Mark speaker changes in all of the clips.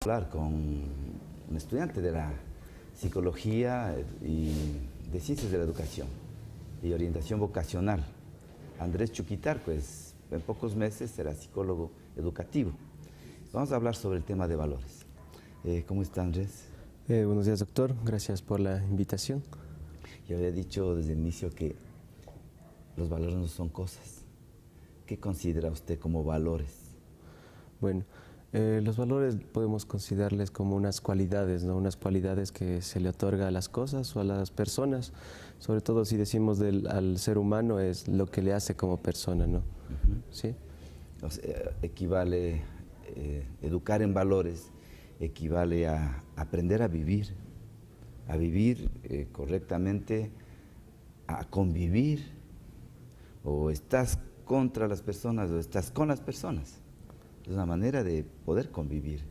Speaker 1: Hablar con un estudiante de la psicología y de ciencias de la educación y orientación vocacional. Andrés Chuquitarco en pocos meses será psicólogo educativo. Vamos a hablar sobre el tema de valores. ¿Cómo está, Andrés?
Speaker 2: Buenos días, doctor. Gracias por la invitación.
Speaker 1: Yo había dicho desde el inicio que los valores no son cosas. ¿Qué considera usted como valores?
Speaker 2: Bueno, los valores podemos considerarles como unas cualidades, ¿no? Unas cualidades que se le otorga a las cosas o a las personas. Sobre todo si decimos al ser humano es lo que le hace como persona, ¿no? ¿Sí?
Speaker 1: O sea, equivale, educar en valores equivale a aprender a vivir correctamente, a convivir, o estás contra las personas o estás con las personas. Es una manera de poder convivir.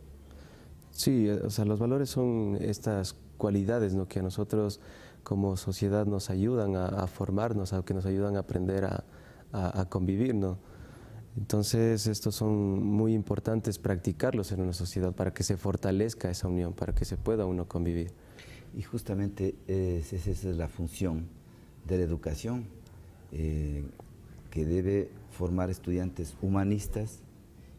Speaker 2: Sí, o sea, los valores son estas cualidades, ¿no?, que a nosotros como sociedad nos ayudan a formarnos, que nos ayudan a aprender a convivir, ¿no? Entonces, estos son muy importantes practicarlos en una sociedad para que se fortalezca esa unión, para que se pueda uno convivir.
Speaker 1: Y justamente esa es la función de la educación, que debe formar estudiantes humanistas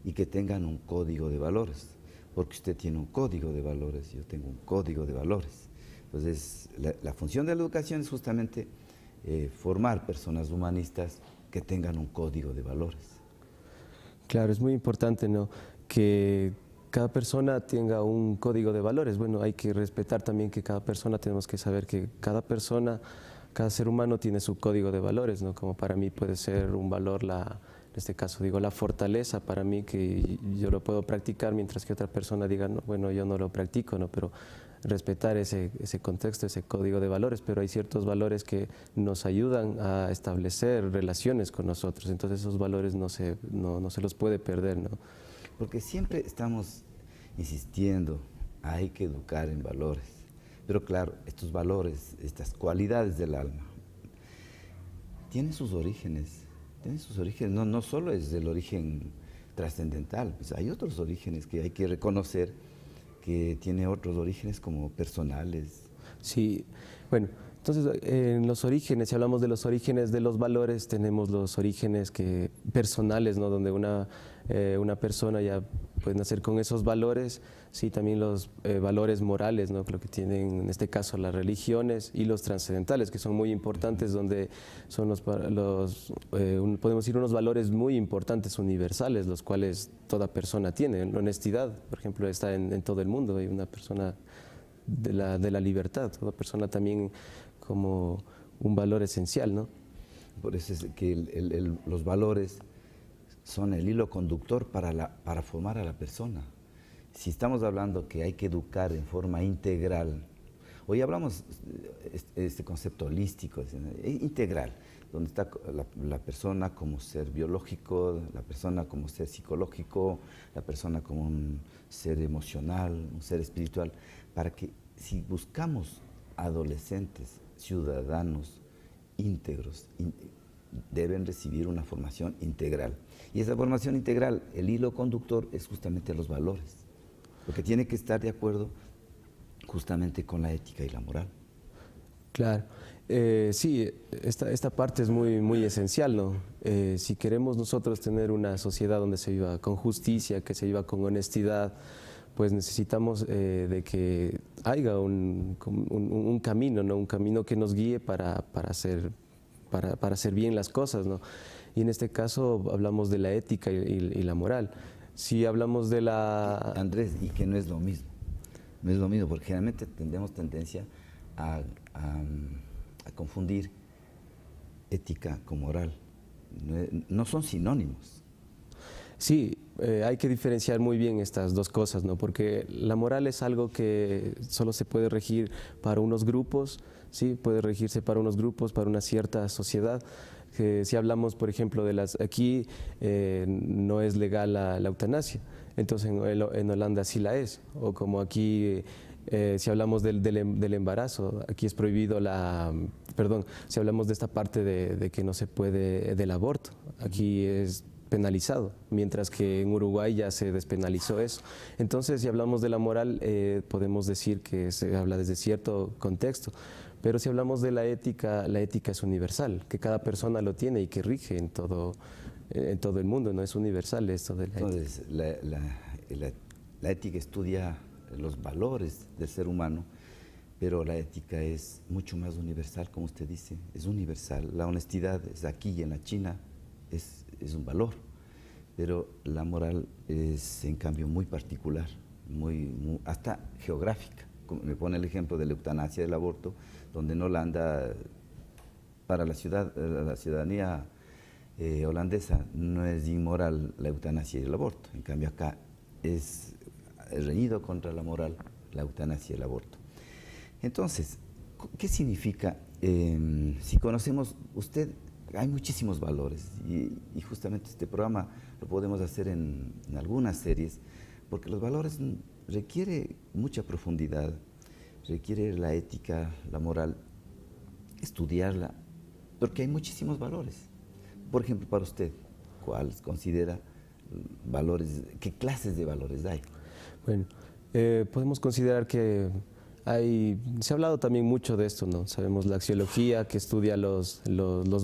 Speaker 1: y que tengan un código de valores, porque usted tiene un código de valores, yo tengo un código de valores. Entonces, la función de la educación es justamente formar personas humanistas que tengan un código de valores.
Speaker 2: Claro, es muy importante, ¿no?, que cada persona tenga un código de valores. Bueno, hay que respetar también que cada persona, tenemos que saber que cada persona, cada ser humano tiene su código de valores, ¿no? Como para mí puede ser un valor, en este caso digo la fortaleza, para mí, que yo lo puedo practicar, mientras que otra persona diga, no, bueno, yo no lo practico, ¿no? Pero respetar ese contexto, ese código de valores, pero hay ciertos valores que nos ayudan a establecer relaciones con nosotros, entonces esos valores no se los puede perder, ¿no?
Speaker 1: Porque siempre estamos insistiendo, hay que educar en valores, pero claro, estos valores, estas cualidades del alma, tienen sus orígenes, no solo es el origen trascendental, pues hay otros orígenes que hay que reconocer, que tiene otros orígenes como personales.
Speaker 2: Sí, bueno, entonces en los orígenes, si hablamos de los orígenes de los valores, tenemos los orígenes personales, ¿no?, donde una persona ya puede nacer con esos valores. Sí, también los valores morales, ¿no?, lo que tienen en este caso las religiones, y los trascendentales, que son muy importantes, donde son podemos decir, unos valores muy importantes, universales, los cuales toda persona tiene. La honestidad, por ejemplo, está en todo el mundo. Hay una persona de la libertad, toda persona también como un valor esencial, ¿no?
Speaker 1: Por eso es que los valores son el hilo conductor para formar a la persona. Si estamos hablando que hay que educar en forma integral, hoy hablamos este concepto holístico, integral, donde está la persona como ser biológico, la persona como ser psicológico, la persona como un ser emocional, un ser espiritual, para que, si buscamos adolescentes, ciudadanos íntegros, deben recibir una formación integral. Y esa formación integral, el hilo conductor es justamente los valores, porque tiene que estar de acuerdo justamente con la ética y la moral.
Speaker 2: Claro, sí, esta parte es muy esencial, ¿no? Si queremos nosotros tener una sociedad donde se viva con justicia, que se viva con honestidad, pues necesitamos de que haya un camino, ¿no?, un camino que nos guíe para hacer bien las cosas, ¿no? Y en este caso hablamos de la ética y la moral. Si hablamos de
Speaker 1: Andrés, y que no es lo mismo. No es lo mismo, porque generalmente tenemos tendencia a confundir ética con moral. No son sinónimos.
Speaker 2: Sí, hay que diferenciar muy bien estas dos cosas, ¿no? Porque la moral es algo que solo se puede regir para unos grupos, sí, puede regirse para unos grupos, para una cierta sociedad. Si hablamos, por ejemplo, aquí no es legal la eutanasia, entonces en Holanda sí la es, o como aquí, si hablamos del embarazo, aquí es prohibido si hablamos de esta parte de que no se puede, del aborto, aquí es penalizado, mientras que en Uruguay ya se despenalizó eso. Entonces, si hablamos de la moral, podemos decir que se habla desde cierto contexto, pero si hablamos de la ética es universal, que cada persona lo tiene y que rige en todo el mundo, no es universal esto de la ética.
Speaker 1: Entonces, la ética estudia los valores del ser humano, pero la ética es mucho más universal, como usted dice, es universal. La honestidad es aquí y en la China, es un valor, pero la moral es en cambio muy particular, hasta geográfica. Como me pone el ejemplo de la eutanasia, del aborto, donde en Holanda, para la ciudadanía holandesa, no es inmoral la eutanasia y el aborto. En cambio acá es reñido contra la moral la eutanasia y el aborto. Entonces, ¿qué significa? Si conocemos, hay muchísimos valores y justamente este programa lo podemos hacer en algunas series, porque los valores requiere mucha profundidad, requiere la ética, la moral, estudiarla, porque hay muchísimos valores. Por ejemplo, para usted, ¿cuáles considera valores? ¿Qué clases de valores hay?
Speaker 2: Bueno, podemos considerar que se ha hablado también mucho de esto, ¿no? Sabemos la axiología que estudia los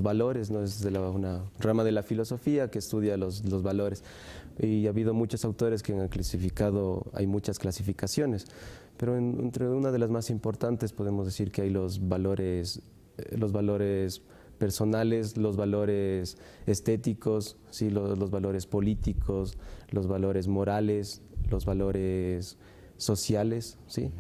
Speaker 2: valores, ¿no? Es una rama de la filosofía que estudia los valores. Y ha habido muchos autores que han clasificado, hay muchas clasificaciones, pero entre una de las más importantes podemos decir que hay los valores personales, los valores estéticos, ¿sí? Los valores políticos, los valores morales, los valores sociales, ¿sí?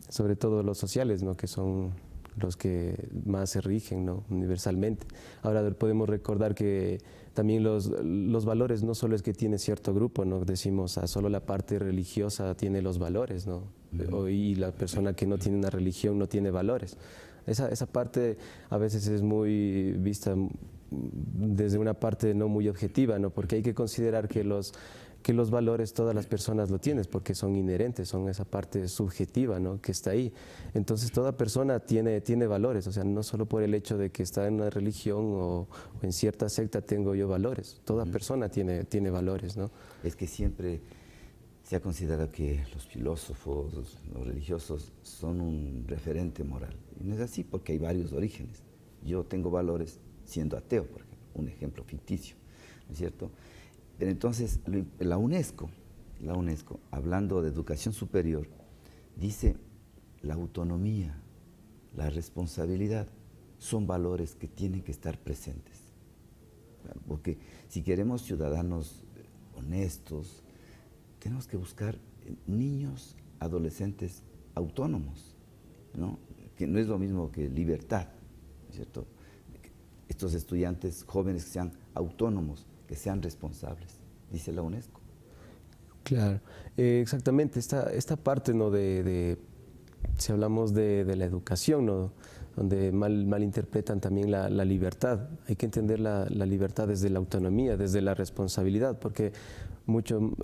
Speaker 2: Sobre todo los sociales, ¿no? Que son los que más se rigen, ¿no? Universalmente. Ahora podemos recordar que también los valores no solo es que tiene cierto grupo, ¿no? Decimos, solo la parte religiosa tiene los valores, ¿no? Y la persona que no tiene una religión no tiene valores. Esa parte a veces es muy vista desde una parte no muy objetiva, ¿no? Porque hay que considerar que los valores todas las personas lo tienen porque son inherentes, son esa parte subjetiva, ¿no? Que está ahí. Entonces toda persona tiene valores, o sea, no solo por el hecho de que está en una religión o en cierta secta tengo yo valores, toda persona tiene valores, ¿no?
Speaker 1: Es que siempre se ha considerado que los filósofos, los religiosos son un referente moral. Y no es así porque hay varios orígenes. Yo tengo valores siendo ateo, por ejemplo, un ejemplo ficticio, ¿no es cierto? Pero entonces la UNESCO, hablando de educación superior, dice la autonomía, la responsabilidad, son valores que tienen que estar presentes. Porque si queremos ciudadanos honestos, tenemos que buscar niños, adolescentes autónomos, ¿no? Que no es lo mismo que libertad, ¿no es cierto? Estos estudiantes jóvenes que sean autónomos, que sean responsables, dice la UNESCO.
Speaker 2: Claro, exactamente, esta parte, ¿no? Si hablamos de la educación, ¿no? Donde malinterpretan también la libertad. Hay que entender la libertad desde la autonomía, desde la responsabilidad, porque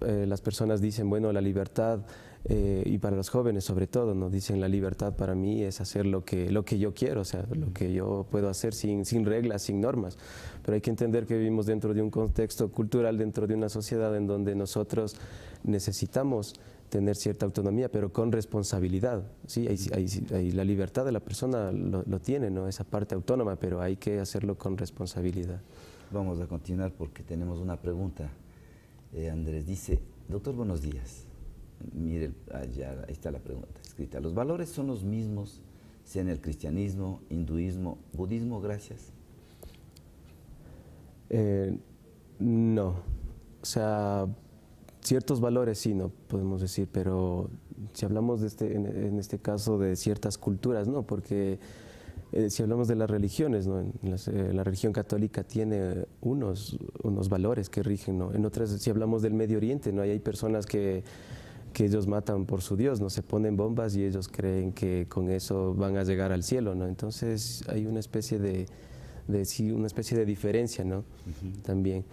Speaker 2: las personas dicen, bueno, la libertad, y para los jóvenes sobre todo, ¿no? Dicen la libertad para mí es hacer lo que yo quiero, o sea, lo que yo puedo hacer sin reglas, sin normas. Pero hay que entender que vivimos dentro de un contexto cultural, dentro de una sociedad en donde nosotros necesitamos tener cierta autonomía, pero con responsabilidad, ¿sí? Ahí la libertad de la persona lo tiene, ¿no? Esa parte autónoma, pero hay que hacerlo con responsabilidad.
Speaker 1: Vamos a continuar porque tenemos una pregunta. Andrés dice, doctor, buenos días. Mire, ahí está la pregunta escrita. ¿Los valores son los mismos, sea en el cristianismo, hinduismo, budismo? Gracias.
Speaker 2: No, o sea, ciertos valores sí, no podemos decir, pero si hablamos en este caso de ciertas culturas, no, porque si hablamos de las religiones, ¿no? La religión católica tiene unos valores que rigen, ¿no? En otras, si hablamos del Medio Oriente, ¿no? Hay personas que ellos matan por su Dios, ¿no? Se ponen bombas y ellos creen que con eso van a llegar al cielo, ¿no? Entonces hay una especie de diferencia, ¿no? También.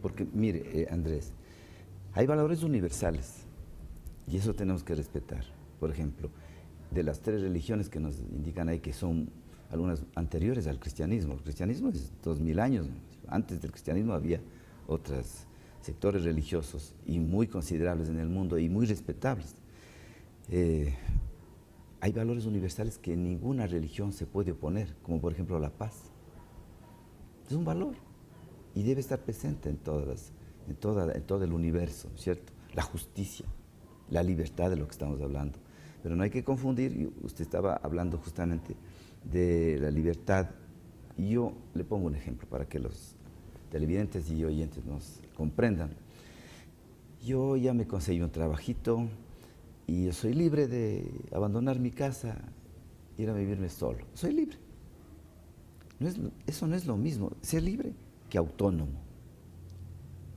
Speaker 1: Porque mire, Andrés, hay valores universales y eso tenemos que respetar. Por ejemplo, de las 3 religiones que nos indican ahí que son algunas anteriores al cristianismo. El cristianismo es 2000 años, ¿no? Antes del cristianismo había otros sectores religiosos y muy considerables en el mundo y muy respetables. Hay valores universales que ninguna religión se puede oponer, como por ejemplo la paz. Es un valor y debe estar presente en todo el universo, ¿cierto? La justicia, la libertad de lo que estamos hablando. Pero no hay que confundir, y usted estaba hablando justamente de la libertad, y yo le pongo un ejemplo para que los televidentes y oyentes nos comprendan. Yo ya me conseguí un trabajito y yo soy libre de abandonar mi casa, ir a vivirme solo. Soy libre. Eso no es lo mismo, ser libre que autónomo.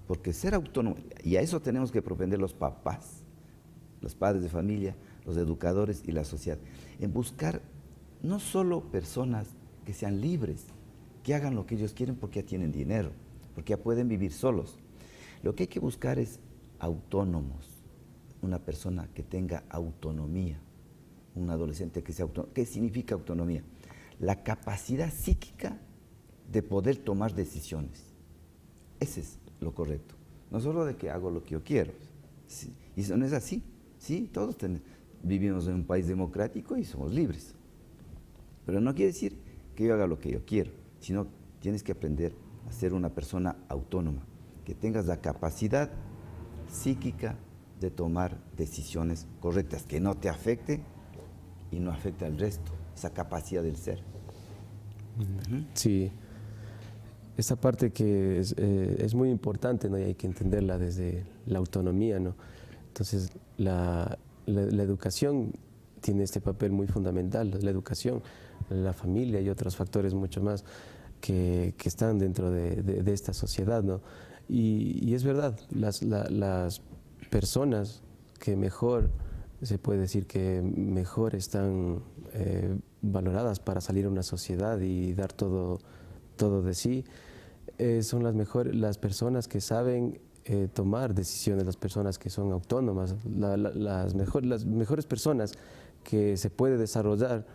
Speaker 1: Porque ser autónomo, y a eso tenemos que propender los papás, los padres de familia, los educadores y la sociedad, en buscar no solo personas que sean libres, que hagan lo que ellos quieren porque ya tienen dinero, porque ya pueden vivir solos. Lo que hay que buscar es autónomos, una persona que tenga autonomía, un adolescente que sea autónomo. ¿Qué significa autonomía? La capacidad psíquica de poder tomar decisiones. Ese es lo correcto. No solo de que hago lo que yo quiero. Sí, y eso no es así. Sí, todos vivimos en un país democrático y somos libres. Pero no quiere decir que yo haga lo que yo quiero, sino tienes que aprender a ser una persona autónoma, que tengas la capacidad psíquica de tomar decisiones correctas, que no te afecte y no afecte al resto, esa capacidad del ser.
Speaker 2: Sí, esa parte que es muy importante, ¿no? Y hay que entenderla desde la autonomía, ¿no? Entonces, la educación tiene este papel muy fundamental, la educación, la familia y otros factores mucho más que están dentro de esta sociedad, ¿no? Y es verdad, las personas que mejor, se puede decir que mejor están valoradas para salir a una sociedad y dar todo de sí, son las personas que saben tomar decisiones, las personas que son autónomas, las mejores personas que se puede desarrollar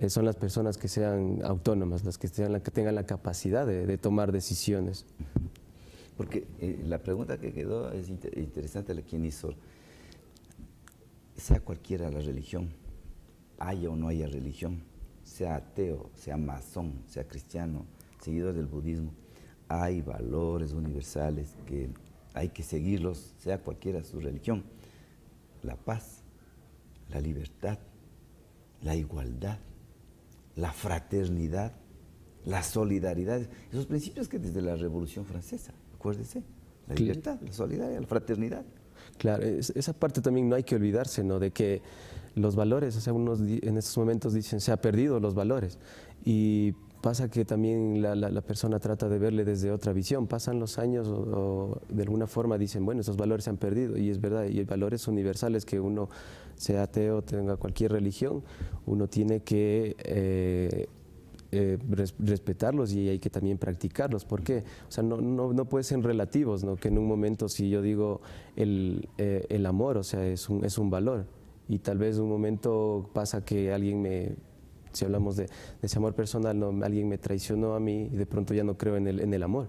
Speaker 2: son las personas que sean autónomas, las que tengan la capacidad de tomar decisiones.
Speaker 1: Porque la pregunta que quedó es interesante, la quien hizo, sea cualquiera la religión, haya o no haya religión, sea ateo, sea masón, sea cristiano, seguidor del budismo, hay valores universales que hay que seguirlos, sea cualquiera su religión. La paz, la libertad, la igualdad, la fraternidad, la solidaridad, esos principios que desde la Revolución Francesa, acuérdese, la libertad, la solidaridad, la fraternidad.
Speaker 2: Claro, esa parte también no hay que olvidarse, ¿no? De que los valores, o sea, unos en estos momentos dicen se ha perdido los valores y pasa que también la persona trata de verle desde otra visión. Pasan los años o de alguna forma dicen, bueno, esos valores se han perdido y es verdad, y hay valores universales que uno, sea ateo, tenga cualquier religión, uno tiene que respetarlos y hay que también practicarlos. ¿Por qué? O sea, no pueden ser relativos, ¿no? Que en un momento si yo digo el amor, o sea, es un valor y tal vez un momento pasa que alguien si hablamos de ese amor personal, ¿no? Alguien me traicionó a mí y de pronto ya no creo en el amor.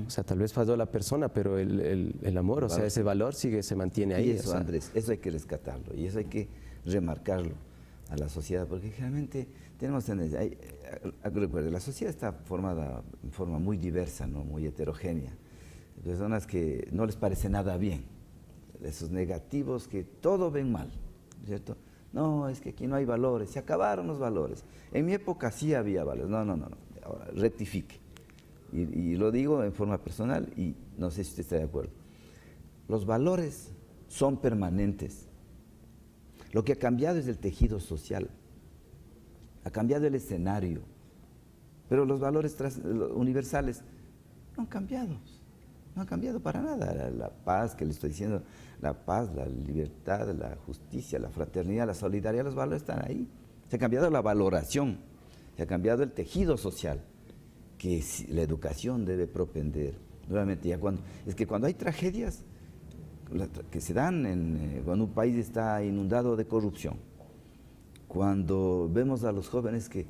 Speaker 2: O sea, tal vez falló la persona, pero el amor, o sea, ese valor se mantiene ahí.
Speaker 1: Y eso,
Speaker 2: o sea,
Speaker 1: Andrés, eso hay que rescatarlo y eso hay que remarcarlo a la sociedad, porque generalmente tenemos tendencia, recuerde, la sociedad está formada en forma muy diversa, ¿no? Muy heterogénea. Personas que no les parece nada bien, esos negativos que todo ven mal, ¿cierto? No, es que aquí no hay valores, se acabaron los valores. En mi época sí había valores, no, ahora rectifique. Y lo digo en forma personal y no sé si usted está de acuerdo. Los valores son permanentes. Lo que ha cambiado es el tejido social, ha cambiado el escenario, pero los valores universales no han cambiado para nada. La paz, que le estoy diciendo, la paz, la libertad, la justicia, la fraternidad, la solidaridad, los valores están ahí. Se ha cambiado la valoración, se ha cambiado el tejido social, que la educación debe propender. Nuevamente, es que cuando hay tragedias que se dan cuando un país está inundado de corrupción, cuando vemos a los jóvenes que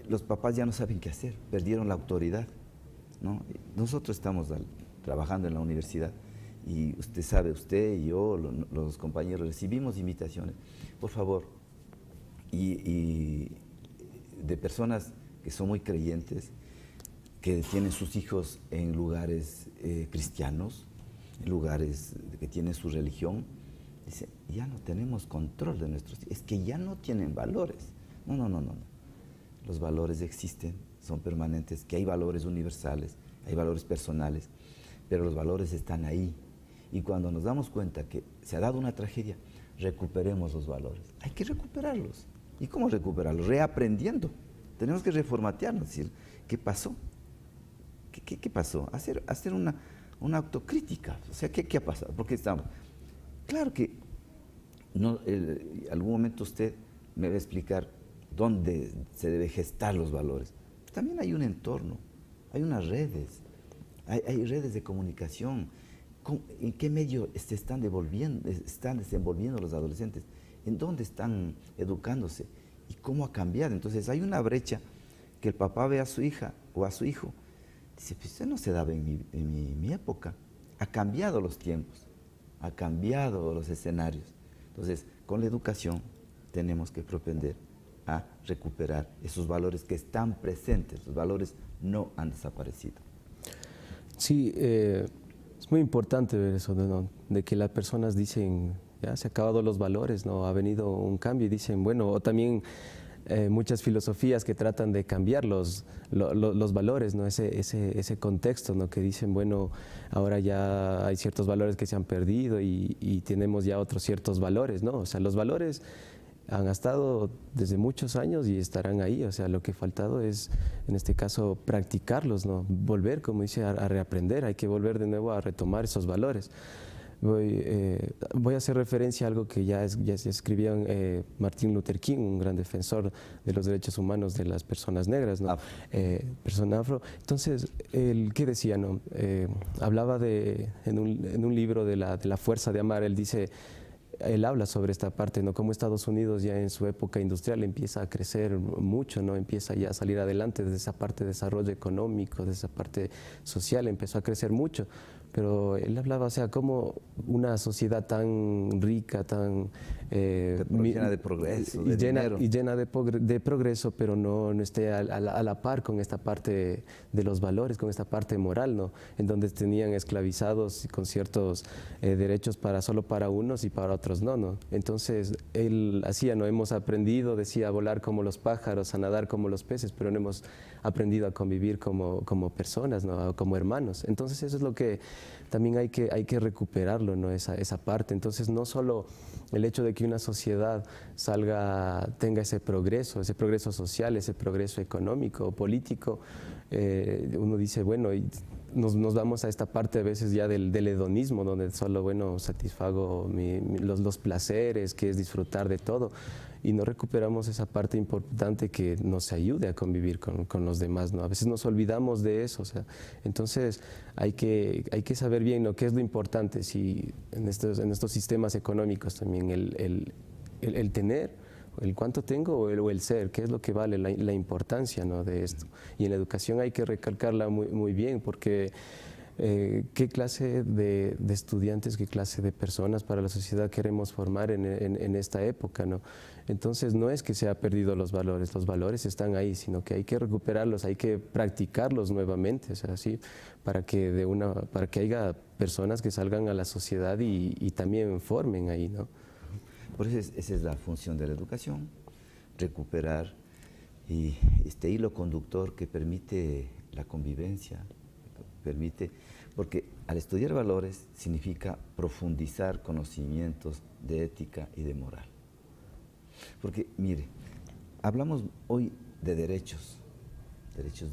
Speaker 1: los papás ya no saben qué hacer, perdieron la autoridad, ¿no? Nosotros estamos trabajando en la universidad, y usted sabe, usted y yo, los compañeros, recibimos invitaciones, por favor, y de personas que son muy creyentes, que tienen sus hijos en lugares cristianos, en lugares que tienen su religión. Dice, ya no tenemos control de nuestros hijos, es que ya no tienen valores. No, no, no, no. Los valores existen, son permanentes, que hay valores universales, hay valores personales, pero los valores están ahí. Y cuando nos damos cuenta que se ha dado una tragedia, recuperemos los valores. Hay que recuperarlos. ¿Y cómo recuperarlos? Reaprendiendo. Tenemos que reformatearnos, decir, ¿qué pasó? ¿Qué pasó? Hacer una autocrítica. O sea, ¿qué ha pasado? Porque estamos... Claro que no, algún momento usted me va a explicar dónde se debe gestar los valores. También hay un entorno, hay unas redes, hay redes de comunicación. ¿En qué medio están desenvolviendo los adolescentes? ¿En dónde están educándose? ¿Y cómo ha cambiado? Entonces hay una brecha que el papá ve a su hija o a su hijo. Dice, pues eso no se daba en mi época. Ha cambiado los tiempos, ha cambiado los escenarios. Entonces, con la educación tenemos que propender a recuperar esos valores que están presentes. Los valores no han desaparecido.
Speaker 2: Sí, es muy importante ver eso, ¿no? De que las personas dicen, ya se han acabado los valores, ¿no? Ha venido un cambio y dicen, bueno, o también muchas filosofías que tratan de cambiar los valores, ¿no? Ese contexto, ¿no? Que dicen, bueno, ahora ya hay ciertos valores que se han perdido y tenemos ya otros ciertos valores, ¿no? O sea, los valores han estado desde muchos años y estarán ahí, o sea, lo que ha faltado es, en este caso, practicarlos, ¿no? Volver, como dice, a reaprender, hay que volver de nuevo a retomar esos valores. Voy a hacer referencia a algo que ya escribía Martin Luther King, un gran defensor de los derechos humanos de las personas negras, ¿no? Persona afro. Entonces, ¿qué decía, no? Hablaba en un libro de la fuerza de amar, él habla sobre esta parte, ¿no? Cómo Estados Unidos ya en su época industrial empieza a crecer mucho, ¿no? Empieza ya a salir adelante desde esa parte de desarrollo económico, de esa parte social, empezó a crecer mucho. Pero él hablaba, o sea, como una sociedad tan rica, tan...
Speaker 1: llena de progreso, de dinero.
Speaker 2: Y llena de progreso, pero no esté a la par con esta parte de los valores, con esta parte moral, ¿no? En donde tenían esclavizados y con ciertos derechos solo para unos y para otros no. Entonces, él hacía, ¿no? Hemos aprendido, decía, a volar como los pájaros, a nadar como los peces, pero no hemos aprendido a convivir como personas, ¿no? Como hermanos. Entonces, eso es lo que también hay que recuperarlo, ¿no? Esa parte. Entonces, no solo el hecho de que una sociedad tenga ese progreso social, ese progreso económico, político, uno dice, bueno, y nos vamos a esta parte a veces ya del hedonismo, donde solo, bueno, satisfago los placeres, que es disfrutar de todo, y no recuperamos esa parte importante que nos ayude a convivir con los demás, ¿no? A veces nos olvidamos de eso, o sea, entonces hay que saber bien, ¿no? Qué es lo importante, si en estos sistemas económicos también el tener, el cuánto tengo o el ser, qué es lo que vale, la importancia, ¿no? De esto. Y en la educación hay que recalcarla muy bien, porque qué clase de estudiantes, qué clase de personas para la sociedad queremos formar en esta época, ¿no? Entonces no es que se ha perdido los valores están ahí, sino que hay que recuperarlos, hay que practicarlos nuevamente, o sea, ¿sí? para que haya personas que salgan a la sociedad y también formen ahí, ¿no?
Speaker 1: Por eso esa es la función de la educación, recuperar y este hilo conductor que permite la convivencia, porque al estudiar valores significa profundizar conocimientos de ética y de moral. Porque, mire, hablamos hoy de derechos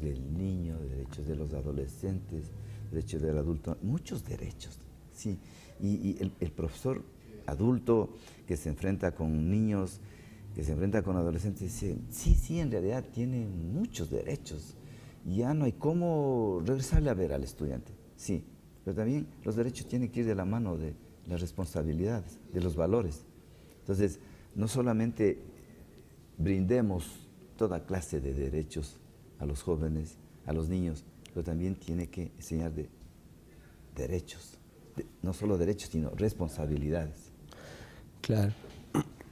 Speaker 1: del niño, derechos de los adolescentes, derechos del adulto, muchos derechos, sí. Y el profesor adulto que se enfrenta con niños, que se enfrenta con adolescentes, dice, sí, en realidad tiene muchos derechos. Ya no hay cómo regresarle a ver al estudiante, sí. Pero también los derechos tienen que ir de la mano de las responsabilidades, de los valores. Entonces, no solamente brindemos toda clase de derechos a los jóvenes, a los niños, pero también tiene que enseñar de derechos, no solo derechos, sino responsabilidades.
Speaker 2: Claro.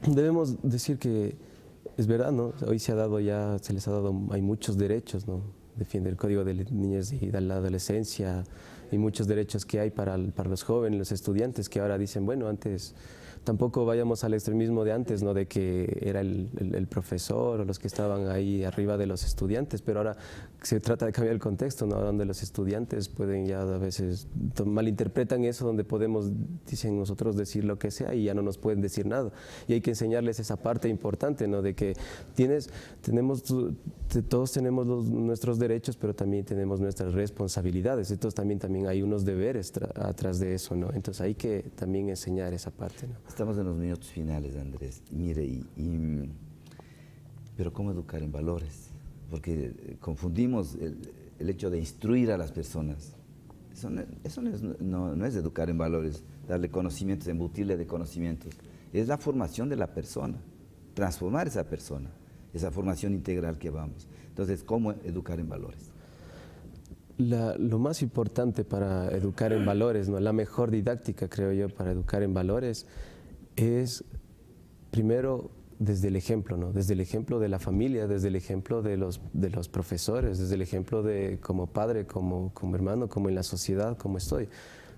Speaker 2: Debemos decir que es verdad, ¿no? Hoy se les ha dado, hay muchos derechos, ¿no? Defiende el Código de Niñez y de la Adolescencia y muchos derechos que hay para los jóvenes, los estudiantes, que ahora dicen, bueno, antes tampoco vayamos al extremismo de antes, ¿no? De que era el profesor o los que estaban ahí arriba de los estudiantes, pero ahora se trata de cambiar el contexto, ¿no? Donde los estudiantes pueden ya a veces malinterpretan eso, donde dicen nosotros decir lo que sea y ya no nos pueden decir nada. Y hay que enseñarles esa parte importante, ¿no? De que todos tenemos nuestros derechos, pero también tenemos nuestras responsabilidades. Entonces también hay unos deberes atrás de eso, ¿no? Entonces hay que también enseñar esa parte, ¿no?
Speaker 1: Estamos en los minutos finales, Andrés. Mire, pero ¿cómo educar en valores? Porque confundimos el hecho de instruir a las personas. Eso no es educar en valores, darle conocimientos, embutirle de conocimientos. Es la formación de la persona, transformar esa persona, esa formación integral que vamos. Entonces, ¿cómo educar en valores?
Speaker 2: Lo más importante para educar en valores, ¿no? La mejor didáctica, creo yo, para educar en valores es primero desde el ejemplo, ¿no? Desde el ejemplo de la familia, desde el ejemplo de los profesores, desde el ejemplo de como padre, como hermano, como en la sociedad, como estoy.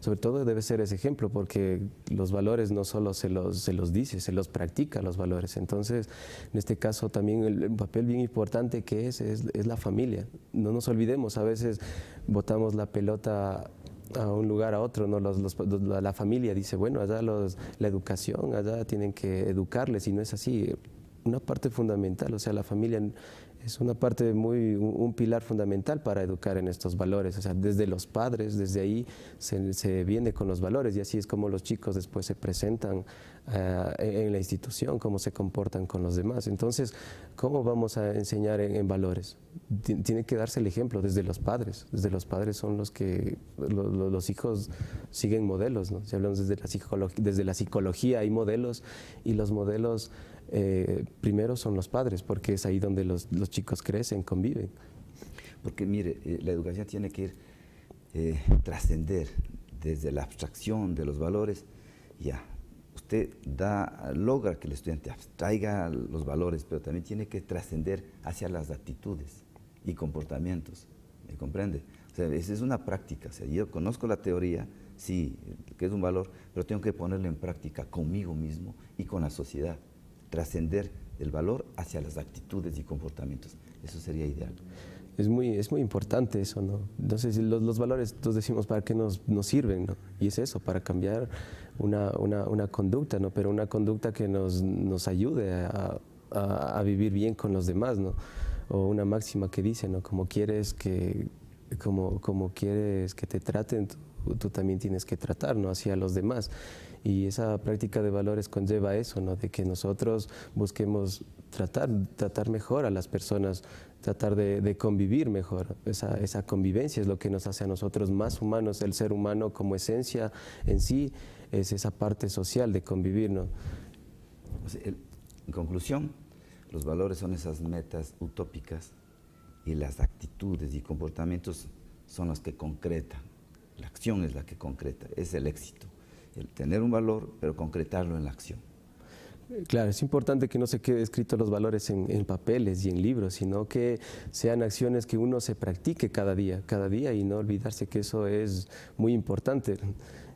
Speaker 2: Sobre todo debe ser ese ejemplo, porque los valores no solo se los dice, se los practica los valores. Entonces, en este caso también un papel bien importante que es la familia. No nos olvidemos, a veces botamos la pelota a un lugar a otro, ¿no? La familia dice, bueno, allá la educación, allá tienen que educarles, y no es así. Una parte fundamental, o sea, la familia es una parte un pilar fundamental para educar en estos valores, o sea, desde los padres, desde ahí se viene con los valores, y así es como los chicos después se presentan en la institución, cómo se comportan con los demás. Entonces, ¿cómo vamos a enseñar en valores? Tiene que darse el ejemplo desde los padres son los que los hijos siguen modelos, ¿no? Si hablamos desde la psicología hay modelos, y los modelos primero son los padres, porque es ahí donde los chicos crecen, conviven.
Speaker 1: Porque mire, la educación tiene que trascender desde la abstracción de los valores. Ya, usted logra que el estudiante abstraiga los valores, pero también tiene que trascender hacia las actitudes y comportamientos, ¿me comprende? O sea, esa es una práctica. O sea, yo conozco la teoría, sí, que es un valor, pero tengo que ponerlo en práctica conmigo mismo y con la sociedad. Trascender del valor hacia las actitudes y comportamientos. Eso sería ideal.
Speaker 2: Es muy importante eso, ¿no? Entonces, los valores, todos decimos, ¿para qué nos sirven, no? Y es eso, para cambiar una conducta, ¿no? Pero una conducta que nos ayude a vivir bien con los demás, ¿no? O una máxima que dice, ¿no? Como quieres que te traten, tú también tienes que tratar, ¿no? Hacia los demás. Y esa práctica de valores conlleva eso, ¿no? De que nosotros busquemos tratar mejor a las personas, tratar de convivir mejor. Esa convivencia es lo que nos hace a nosotros más humanos. El ser humano como esencia en sí es esa parte social de convivir, ¿no?
Speaker 1: O sea, en conclusión, los valores son esas metas utópicas, y las actitudes y comportamientos son los que concretan. La acción es la que concreta, es el éxito. El tener un valor, pero concretarlo en la acción.
Speaker 2: Claro, es importante que no se quede escrito los valores en papeles y en libros, sino que sean acciones que uno se practique cada día, y no olvidarse que eso es muy importante.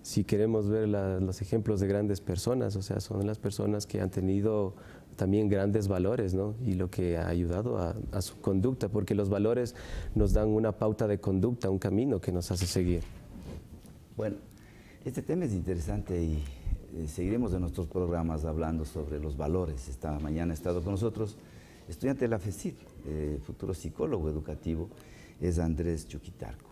Speaker 2: Si queremos ver los ejemplos de grandes personas, o sea, son las personas que han tenido también grandes valores, ¿no? Y lo que ha ayudado a su conducta, porque los valores nos dan una pauta de conducta, un camino que nos hace seguir.
Speaker 1: Bueno, este tema es interesante y seguiremos en nuestros programas hablando sobre los valores. Esta mañana ha estado con nosotros estudiante de la FECID, futuro psicólogo educativo, es Andrés Chuquitarco.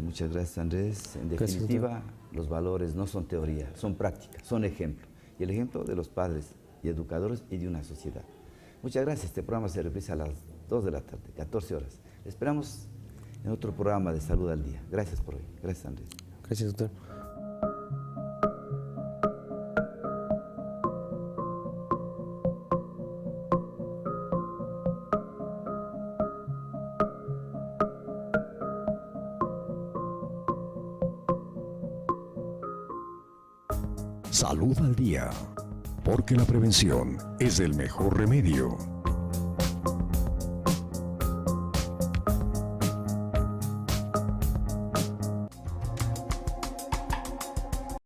Speaker 1: Muchas gracias, Andrés. En definitiva, los valores no son teoría, son práctica, son ejemplo. Y el ejemplo de los padres y educadores y de una sociedad. Muchas gracias. Este programa se reprisa a las 2 de la tarde, 14 horas. Le esperamos en otro programa de Salud al Día. Gracias por hoy. Gracias, Andrés.
Speaker 2: Gracias, doctor.
Speaker 3: Salud al Día, porque la prevención es el mejor remedio.